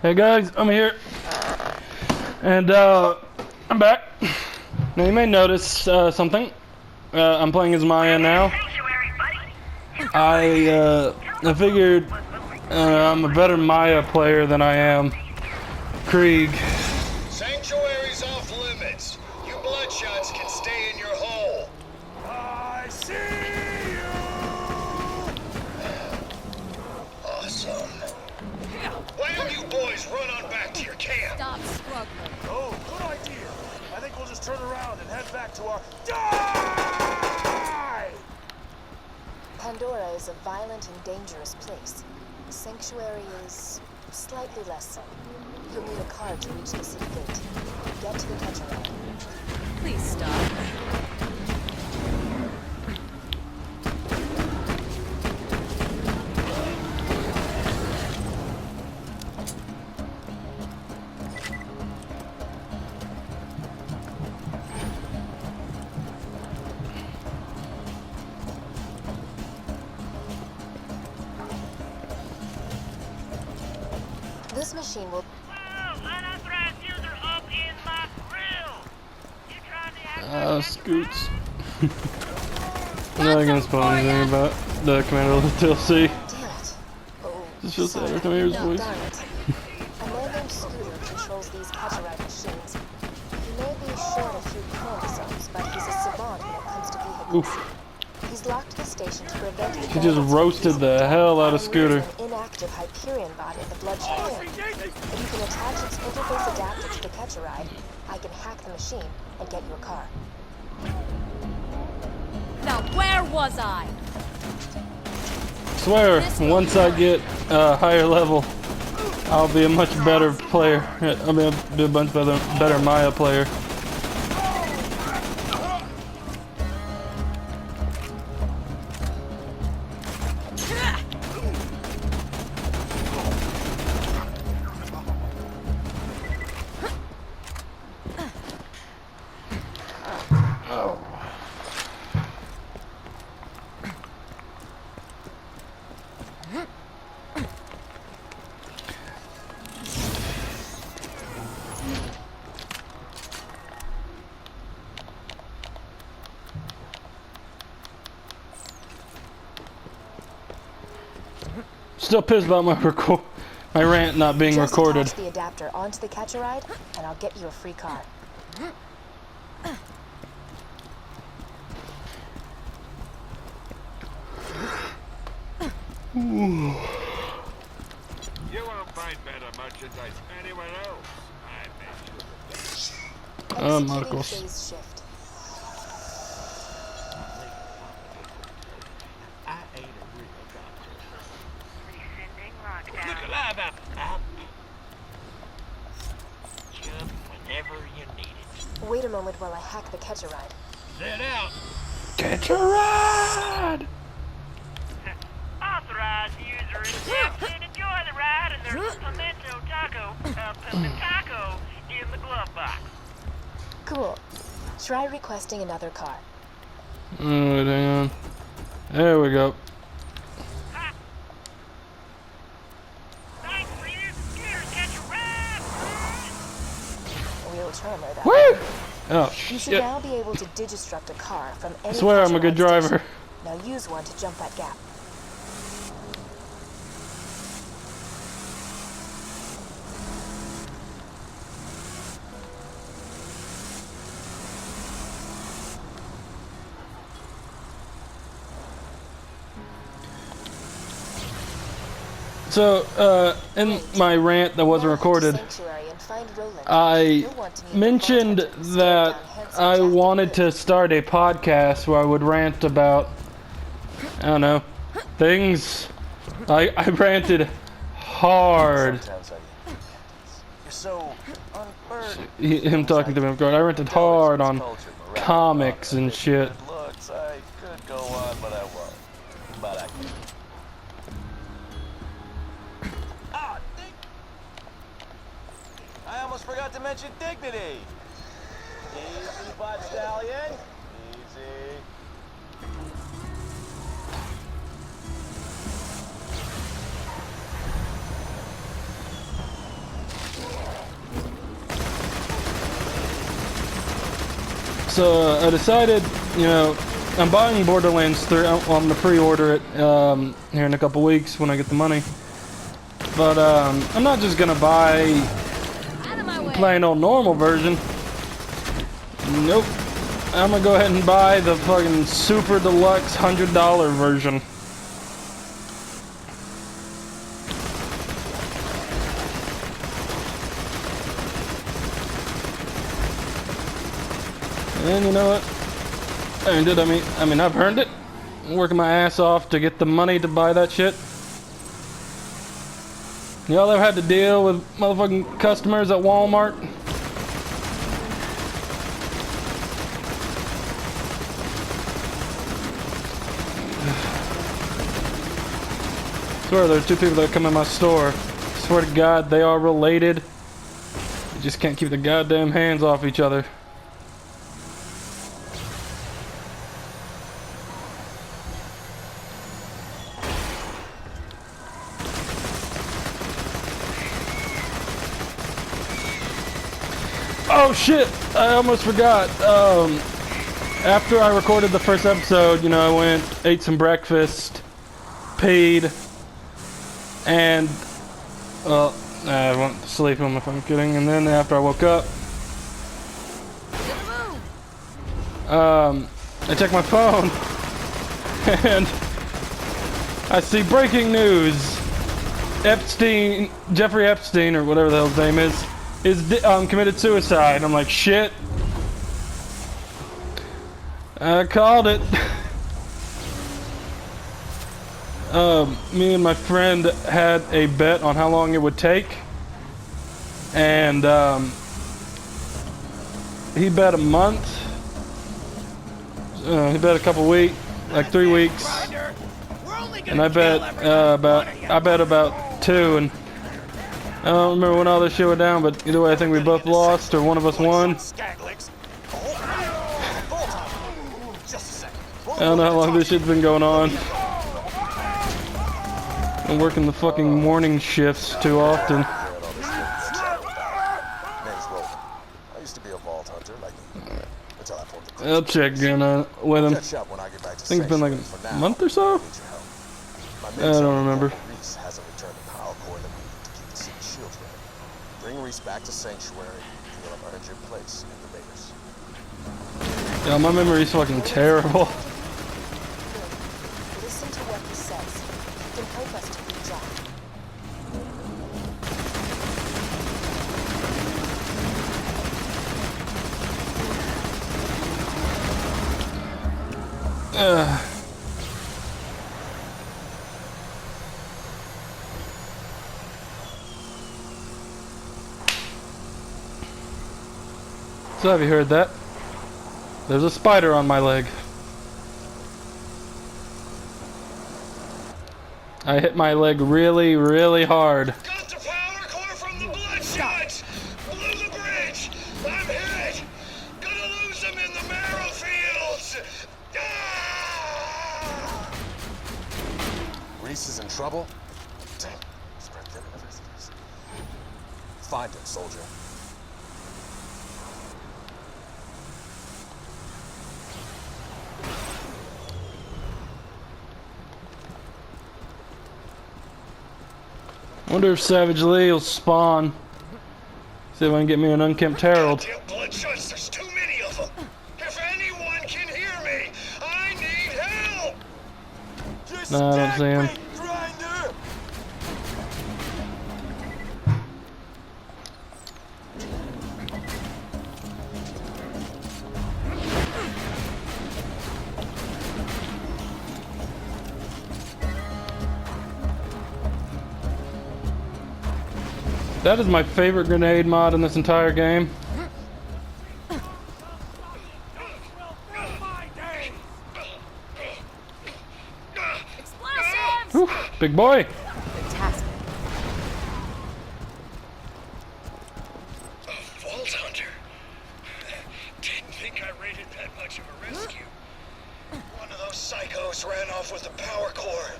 Hey guys, I'm here, and I'm back. Now you may notice something. I'm playing as Maya now. I figured I'm a better Maya player than I am Krieg. Sanctuary's off limits. You bloodshots can stay in your hole. I see you! Awesome. Why don't you boys run on back to your camp? Stop struggling. Oh, good idea. I think we'll just turn around and head back to our... Die! Pandora is a violent and dangerous place. Sanctuary is slightly less so. You'll need a car to reach the city gate. Get to the catcher. Please stop. This machine will... Unauthorized user up in my grill. You tried to hack Scoots. I'm not gonna spoil anything about the commander of the DLC. Damn it. Oh, It's just sorry. every time I hear his No, voice. darn it. A man named Scooter controls these catch-a-ride machines. He may be short a few chromosomes, but he's a savant when it comes to vehicles. Oof. He's locked the station to prevent the He just roasted the hell out of Scooter. an inactive Hyperion bot in the Bloodshot Inn. If you can attach its interface adapter to the catch-a-ride, I can hack the machine and get you a car. Now, where was I? Swear, once I get higher level, I'll be a much better player. I'll be a much better Maya player. Still pissed about my rant not being Just recorded. attach the adapter onto the catch-a-ride, and I'll get you a free car. You won't find better merchandise anywhere else. I bet you. Executing Marcos. phase shift. I ain't a real doctor. rescinding lockdown. Look alive up. Jump whenever you need it. Wait a moment while I hack the catch-a-ride. Set out. Get your ride! Authorized user accepted. Enjoy the ride, and there's a pimento taco in the glove box. Cool. Try requesting another car. Alright, hang on. There we go. Thanks for using Scooter to catch a ride. Real charmer, that. Woo! Oh, You should shit. now be able to digistruct a car from any Swear I'm a good catch-a-ride driver. station. Now use one to jump that gap. So, in my rant that wasn't Now head to recorded, Sanctuary and find Roland. I You'll want to meet mentioned the bartender to that stare down handsome I Jack wanted the to start a podcast where I would rant about, I don't know, things. I ranted hard. Sometimes you're so unburdened. Him talking to me, I ranted hard on comics and shit. Good looks, I could go on, but I won't. But I can. Ah, I almost forgot to mention dignity. Easy, butt stallion. Easy. So I decided, you know, I'm buying Borderlands 3. I'm gonna pre-order it here in a couple weeks when I get the money. But I'm not just gonna buy Out of my way. plain old normal version. Nope. I'm gonna go ahead and buy the fucking super deluxe $100 version. And you know what? I earned it. I mean, I've earned it. I'm working my ass off to get the money to buy that shit. Y'all ever had to deal with motherfucking customers at Walmart? I swear there's two people that come in my store. I swear to God, they are related. You just can't keep the goddamn hands off each other. Oh shit! I almost forgot. After I recorded the first episode, you know, I went, ate some breakfast, peed, and I went to sleep. Who am I fucking kidding? And then after I woke up, I checked my phone, and I see breaking news: Jeffrey Epstein, or whatever the hell his name is committed suicide. I'm like, shit. I called it. Me and my friend had a bet on how long it would take, and he bet a month. He bet a couple weeks, like 3 weeks, and I bet about 2. And I don't remember when all this shit went down, but either way, I think we both lost, or one of us won. I don't know how long this shit's been going on. I'm working the fucking morning shifts too often. I'll check in with him. I think it's been like a month or so? I don't remember. Bring Reese back to Sanctuary, and you'll have earned your place in the Raiders. Yeah, my memory's fucking terrible. Listen to what he says. He can help us to reach out. So have you heard that? There's a spider on my leg. I hit my leg really, really hard. Got the power core from the bloodshot! Blew the bridge! I'm hit! Gonna lose them in the marrow fields! Ah! Reese is in trouble? Damn, spread thin enough as it is. Find him, soldier. Wonder if Savage Lee will spawn. See if I can get me an unkempt Herald. Goddamn bloodshots, there's too many of them! If anyone can hear me, I need help! No, I don't see him. Grinder! That is my favorite grenade mod in this entire game. Explosives! Whew, big boy. Fantastic. Vault Hunter. Didn't think I rated that much of a rescue. One of those psychos ran off with the power core.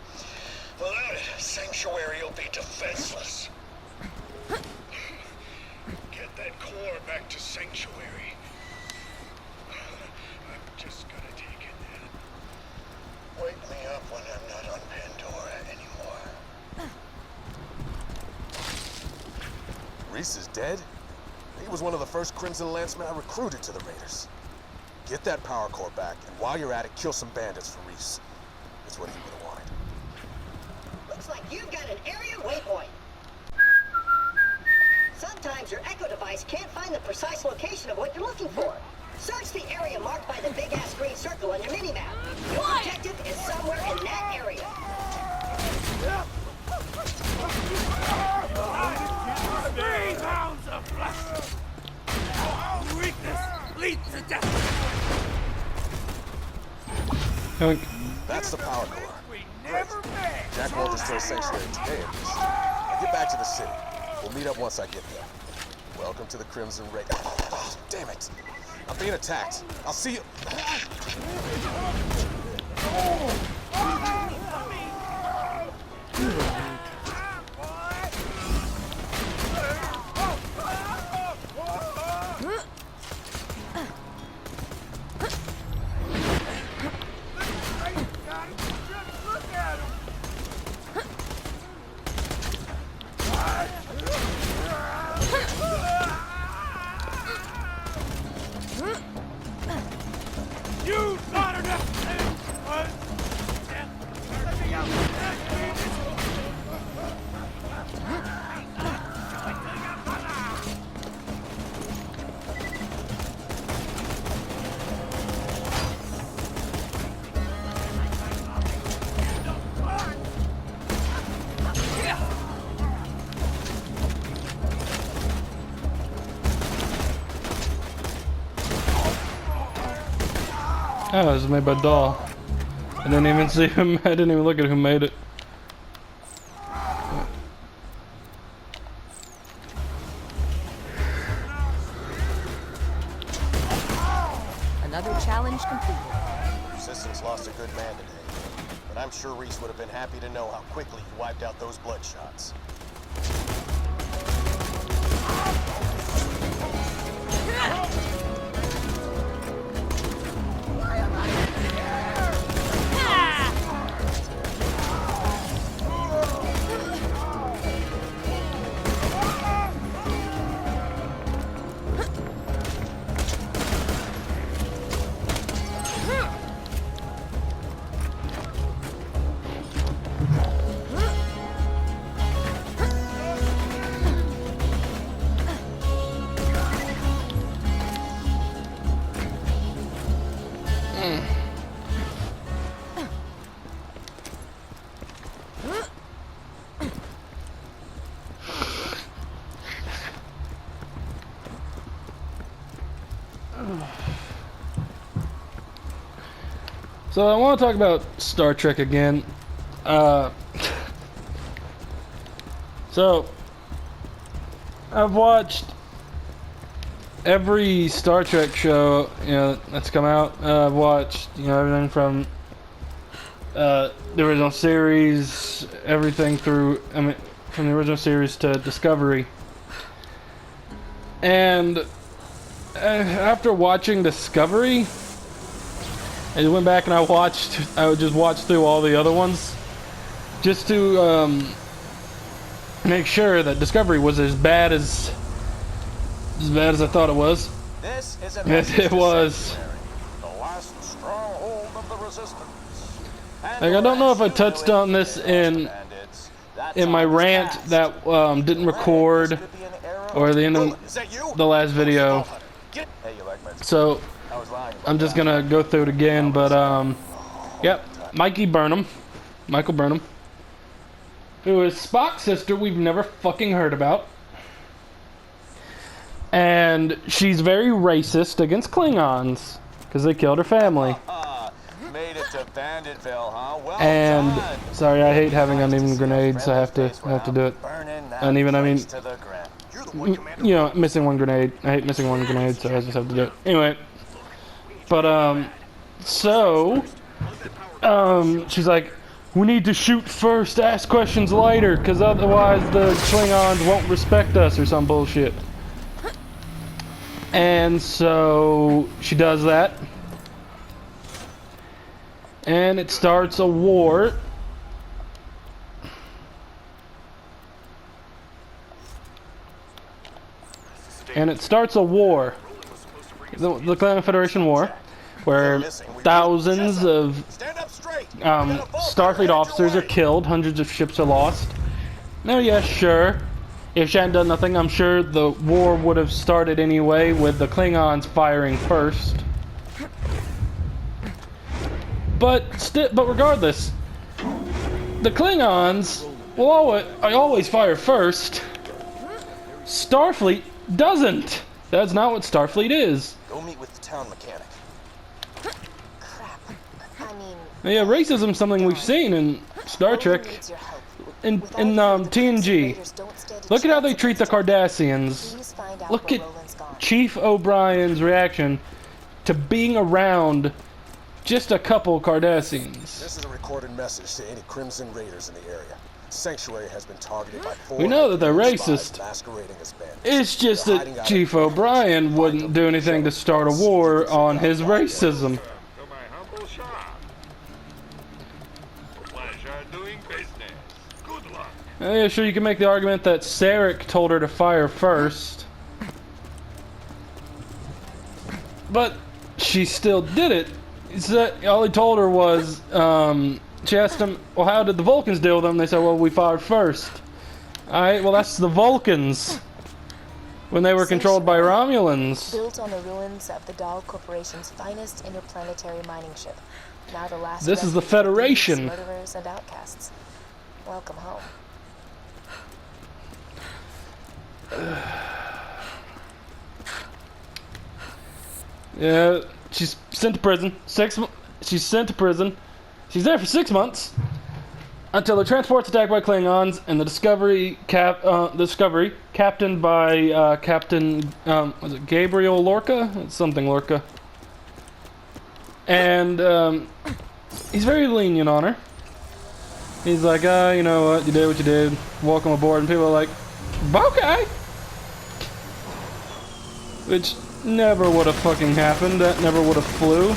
Without it, Sanctuary will be defenseless. Get that core back to Sanctuary. Reese is dead? He was one of the first Crimson Lancemen I recruited to the Raiders. Get that power core back, and while you're at it, kill some bandits for Reese. That's what he would have wanted. Looks like you've got an area waypoint. Sometimes your Echo device can't find the precise location of what you're looking for. Search the area marked by the big-ass green circle on your mini-map. Your objective is somewhere in that area. 3 pounds of flesh! Weakness leads to death! Yoink. That's the power core. We never met! Jack won't destroy Sanctuary today, at least. I'll get back to the city. We'll meet up once I get there. Welcome to the Crimson Raid. Oh, damn it! I'm being attacked. I'll see you. You slaughtered us! Let me out! Oh, it was made by Doll. I didn't even see him. I didn't even look at who made it. Another challenge completed. Resistance lost a good man today, but I'm sure Reese would have been happy to know how quickly you wiped out those bloodshots. So I want to talk about Star Trek again. So I've watched every Star Trek show, that's come out. I've watched, everything from the original series, everything through, from the original series to Discovery. And after watching Discovery, I went back and I just watched through all the other ones, just to make sure that Discovery was as bad as I thought it was. This is a Yes, it was. the last stronghold of the resistance. Like, I don't know if I touched on this in my rant that didn't record, or the end of the last video. So I'm just gonna go through it again, but yep, Michael Burnham, who is Spock's sister we've never fucking heard about. And she's very racist against Klingons, because they killed her family. Made it to Banditville, huh? Well And, done. sorry, I hate having uneven grenades, I have to do it. Uneven, I mean, missing one grenade. I hate missing one grenade, so I just have to do it. Anyway. But, she's like, we need to shoot first, ask questions later, because otherwise the Klingons won't respect us, or some bullshit. And so she does that. And it starts a war. and it starts a war, the Clan Federation War, where thousands of Stand up straight. Starfleet officers are killed, hundreds of ships are lost. Now, yeah, sure. If she hadn't done nothing, I'm sure the war would have started anyway, with the Klingons firing first. But regardless, the Klingons will always fire first. Starfleet doesn't. That's not what Starfleet is. Go meet with the town mechanic. Crap. I mean, Yeah, racism's something we've seen in Star Trek, needs your help. in Without you, the TNG. Raiders don't stand a Look at how they chance treat the against us. Cardassians. Please find out Look where at Roland's gone. Chief O'Brien's reaction to being around just a couple Cardassians. This is a recorded message to any Crimson Raiders in the area. Sanctuary has been targeted by 4 We know that they're spies racist. masquerading as bandits. It's just They're that hiding out Chief in- O'Brien wouldn't do anything to start a war on his racism. To my humble shop. Pleasure doing business. Good luck. Yeah, sure, you can make the argument that Sarek told her to fire first. But she still did it. All he told her was, she asked him, well, how did the Vulcans deal with them? They said, well, we fired first. Alright, well, that's the Vulcans. When they were controlled by Romulans. Built on the ruins of the Dahl Corporation's finest interplanetary mining ship. Now the last This is the refuge of Federation. thieves, murderers, and outcasts. Welcome home. Yeah, she's sent to prison. She's sent to prison. She's there for 6 months until the transport's attacked by Klingons, and the Discovery, captained by Captain was it Gabriel Lorca? It's something Lorca. And he's very lenient on her. He's like, you know what? You did what you did. Welcome aboard. And people are like, okay. Which never would have fucking happened. That never would have flew.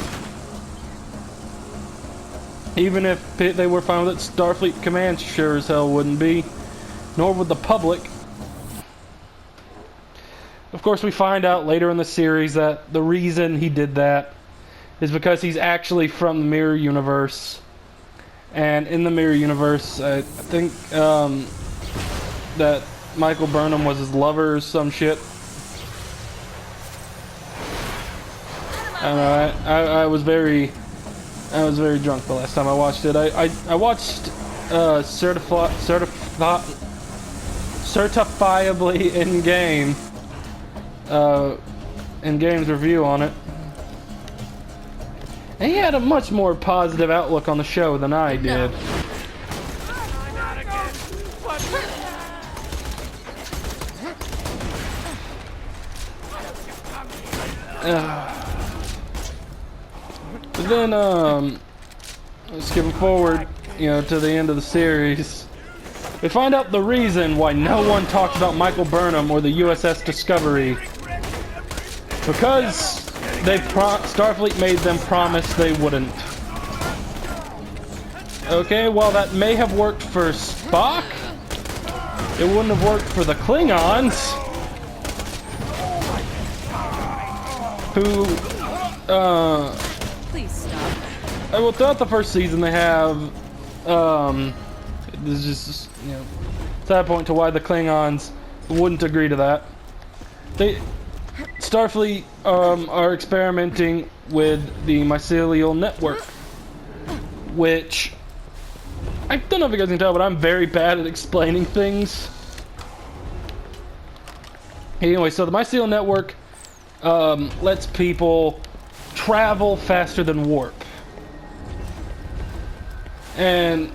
Even if they were fine with it, Starfleet Command sure as hell wouldn't be. Nor would the public. Of course, we find out later in the series that the reason he did that is because he's actually from the Mirror Universe. And in the Mirror Universe, I think that Michael Burnham was his lover or some shit. I don't know, I was very drunk the last time I watched it. I watched certifiably in game's review on it. And he had a much more positive outlook on the show than I did. But then, skipping forward, you know, to the end of the series, we find out the reason why no one talked about Michael Burnham or the USS Discovery. Because Starfleet made them promise they wouldn't. Okay, while that may have worked for Spock, it wouldn't have worked for the Klingons, who, Please stop. well, throughout the first season they have, there's just, you know, to that point to why the Klingons wouldn't agree to that. Starfleet are experimenting with the mycelial network, which I don't know if you guys can tell, but I'm very bad at explaining things. Anyway, so the mycelial network lets people travel faster than warp, and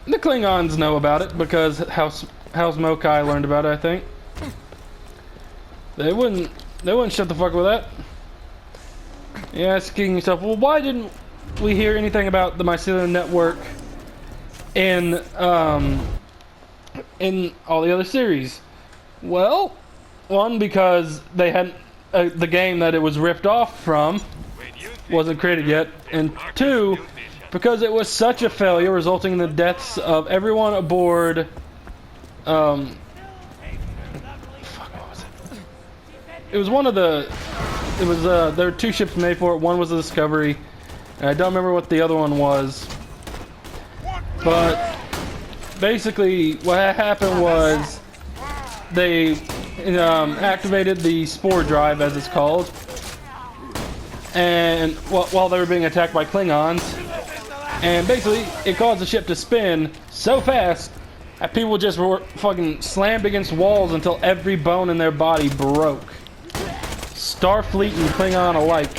the Klingons know about it because House Mokai learned about it, I think. They wouldn't shut the fuck with that. You're asking yourself, well, why didn't we hear anything about the mycelial network in all the other series? Well, one, because they hadn't the game that it was ripped off from wasn't created yet, and two, because it was such a failure, resulting in the deaths of everyone aboard. Fuck, what was it? it was one of the, it was there were 2 ships made for it. One was the Discovery, and I don't remember what the other one was. But basically, what happened was they activated the spore drive, as it's called, and while they were being attacked by Klingons, and basically it caused the ship to spin so fast that people just were fucking slammed against walls until every bone in their body broke. Starfleet and Klingon alike.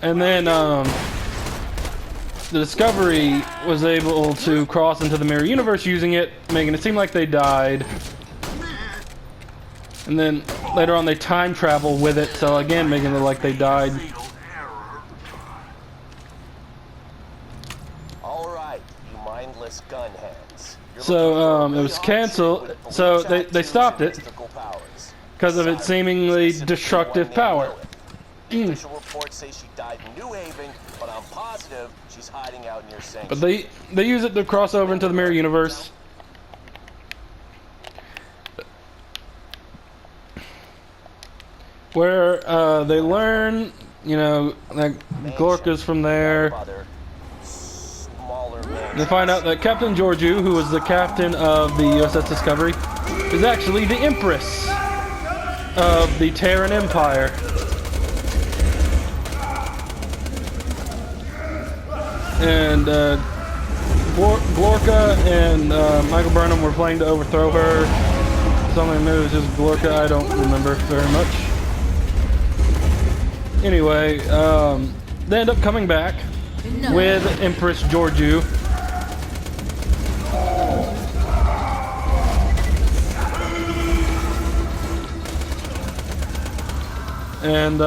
And then the Discovery was able to cross into the mirror universe using it, making it seem like they died. And then later on they time travel with it, so again making it look like they died. Alright, you mindless gun hands. So it was canceled, so they stopped it because of its seemingly destructive power. Official reports say she died in New Haven, but I'm positive she's hiding out near Sanctuary. But they use it to cross over into the mirror universe. Where they learn, you know, that Glorka's from there. They find out that Captain Georgiou, who was the captain of the USS Discovery, is actually the Empress of the Terran Empire. And Glorka and Michael Burnham were planning to overthrow her. Something new, it's just Glorka, I don't remember very much. Anyway, they end up coming back with Empress Georgiou. And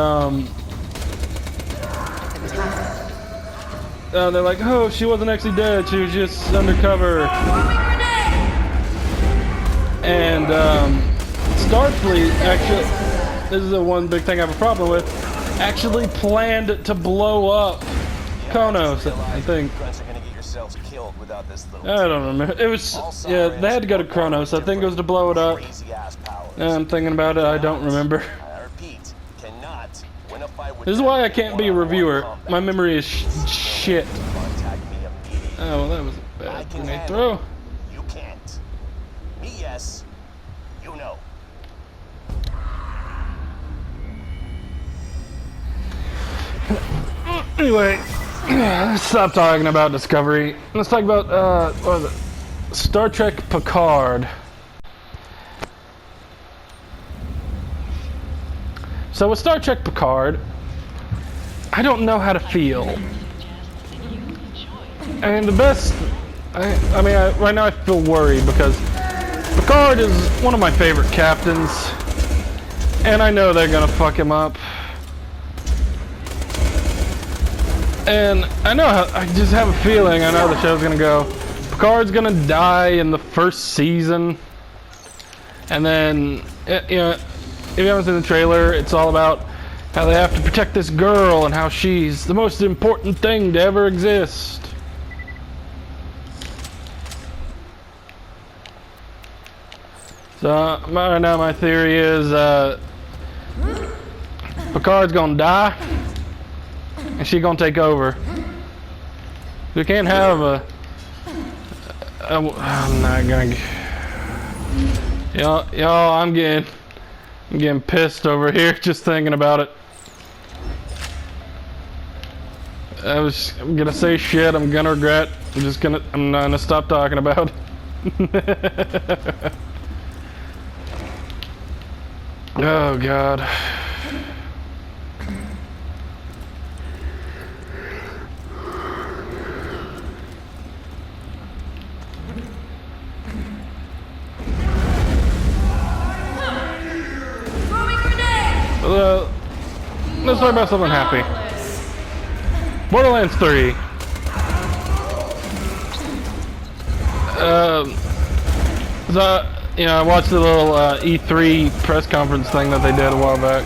they're like, oh, she wasn't actually dead, she was just undercover. And Starfleet actually, this is the one big thing I have a problem with, actually planned to blow up Kronos, I think. I don't remember. It was, yeah, they had to go to Kronos. I think it was to blow it up. I'm thinking about it, I don't remember. This is why I can't be a reviewer. My memory is shit. Oh, well, that was a bad grenade throw. You can't. Me, yes. You know. Anyway, let's stop talking about Discovery. Let's talk about, what was it? Star Trek Picard. So with Star Trek Picard, I don't know how to feel. And the best, I mean, right now I feel worried because Picard is one of my favorite captains, and I know they're gonna fuck him up. And I know I just have a feeling I know the show's gonna go. Picard's gonna die in the first season, and then you know, if you haven't seen the trailer, it's all about how they have to protect this girl and how she's the most important thing to ever exist. So right now my theory is Picard's gonna die and she's gonna take over. We can't have I'm not gonna. Y'all, I'm getting pissed over here just thinking about it. I'm gonna say shit I'm gonna regret. I'm not gonna stop talking about it. Oh God. Let's talk about something happy. Borderlands 3. So, you know, I watched the little E3 press conference thing that they did a while back,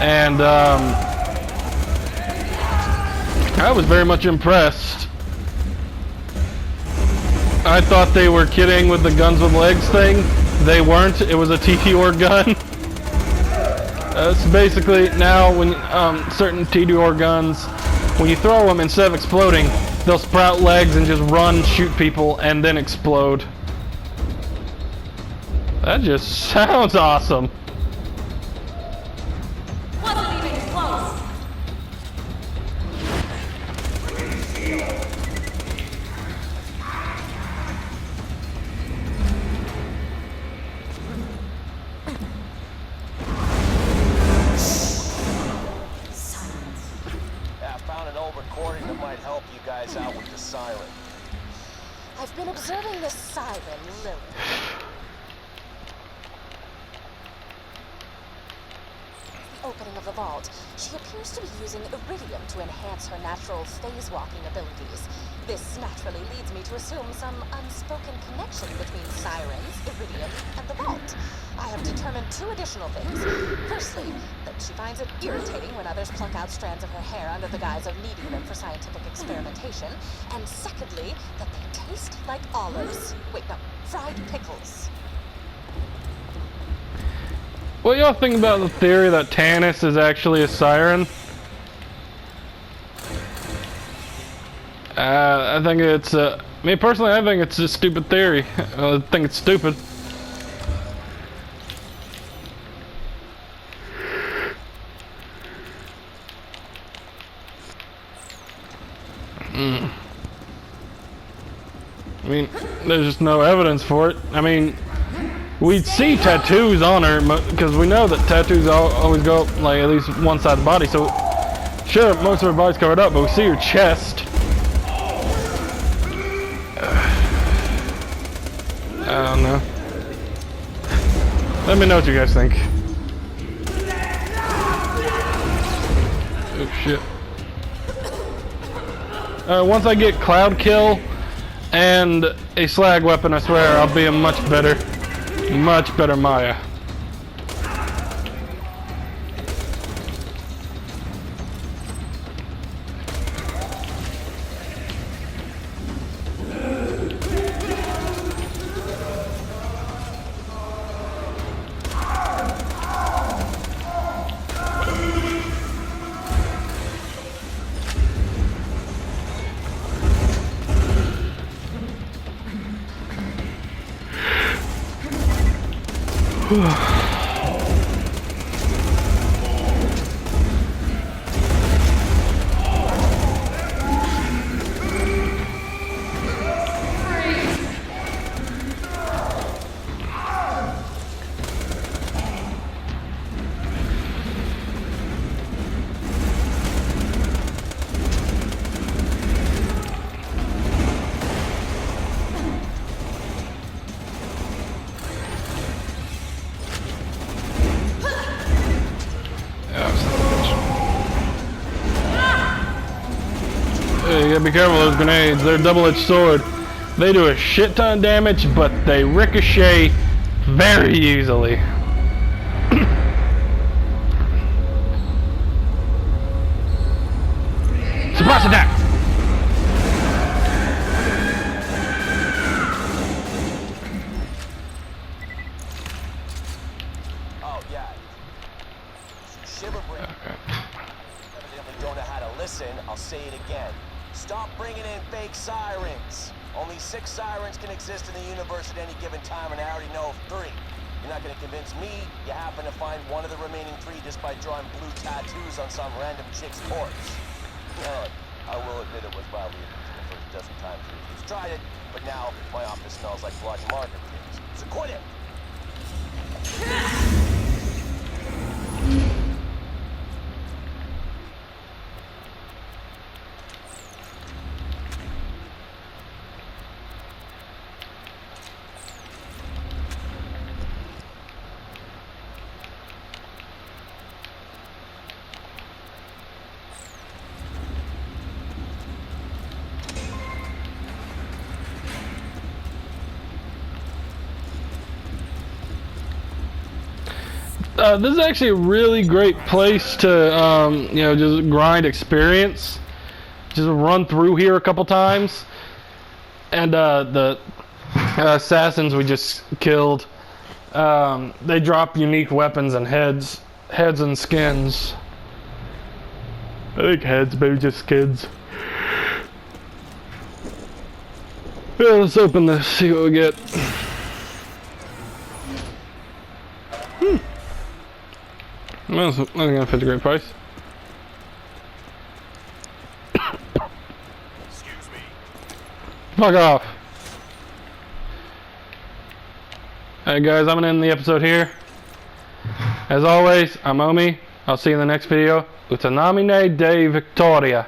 and I was very much impressed I thought they were kidding with the guns with legs thing. They weren't. It was a TTOR gun. So basically, now when certain TTOR guns, when you throw them, instead of exploding, they'll sprout legs and just run, shoot people, and then explode. That just sounds awesome. Wasn't even close. Yeah, I found an old recording that might help you guys out with the siren. I've been observing this siren, Lily. The opening of the vault. She appears to be using iridium to enhance her natural phase-walking abilities. This naturally leads me to assume some unspoken connection between sirens, iridium, and the vault. I have determined two additional things. Firstly, that she finds it irritating when others pluck out strands of her hair under the guise of needing them for scientific experimentation. And secondly, that they taste like olives. Wait, no, fried pickles. What y'all think about the theory that Tannis is actually a siren? I think it's, me personally, I think it's a stupid theory. I think it's stupid. I mean, there's just no evidence for it. I mean, we'd see tattoos on her because we know that tattoos always go up, like, at least one side of the body. So, sure, most of her body's covered up, but we see her chest. I don't know. Let me know what you guys think. Oh shit. Once I get Cloud Kill and a slag weapon, I swear I'll be a much better Maya. You gotta be careful of those grenades. They're a double-edged sword. They do a shit ton of damage, but they ricochet very easily. Surprise attack! Oh, yeah. Shiver brain. Evidently don't know how to listen. I'll say it again. Stop bringing in fake sirens. Only 6 sirens can exist in the universe at any given time, and I already know of 3. You're not going to convince me you happen to find one of the remaining 3 just by drawing blue tattoos on some random chick's corpse. I will admit it was wildly amusing the first dozen times we've tried it, but now my office smells like bloody market fumes. So quit it! This is actually a really great place to, you know, just grind experience. Just run through here a couple times. And the assassins we just killed, they drop unique weapons and heads and skins. I think heads, maybe just skins. Yeah, let's open this, see what we get. That's not gonna fit a great price. Excuse me. Fuck off. Alright guys, I'm gonna end the episode here. As always, I'm Omi. I'll see you in the next video. Utanamine de Victoria.